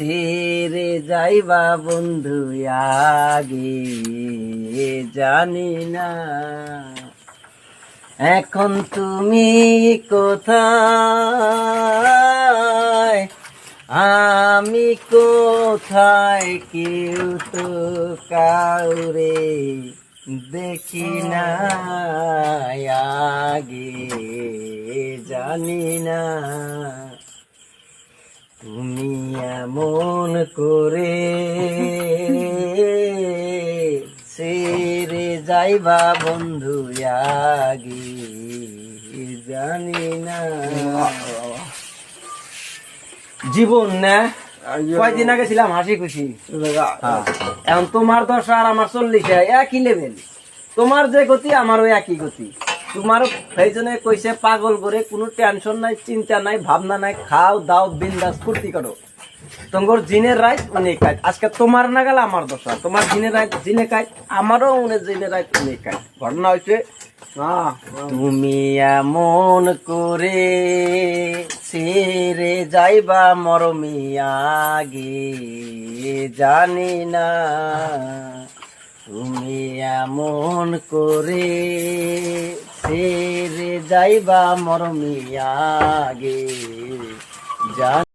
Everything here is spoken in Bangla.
ছেড়ে যাইবা বন্ধু আগে জানি না এখন তুমি কোথায় আমি কোথায় কেউ তো কাউরে দেখি না আগে জানি না তুমি এমন করে ছেড়ে যাইবা বন্ধু আগে জানি না জীবন না কয়দিন আগে ছিলাম হাসি খুশি এখন তোমার 10 আর আমার 40 একই লেভেল তোমার যে গতি আমারও একই গতি তোমার সেই জন্য কইছে পাগল করে কোনো টেনশন নাই চিন্তা নাই ভাবনা নাই খাও দাও বিন্দাস ফুর্তি করো তোমার জিনের রাইট অনেক কাজ আজকে তোমার না গেল আমার দশা তোমার জিনের রাইট জিনে কাজ আমারও উনের জিনের রাইট অনেক কাজ ঘটনা হয়েছে তুমি এমন করে ছেড়ে যাইবা মরমি আগে জানি না তুমি এমন করে ছেড়ে যাইবা মরমি আগে জানি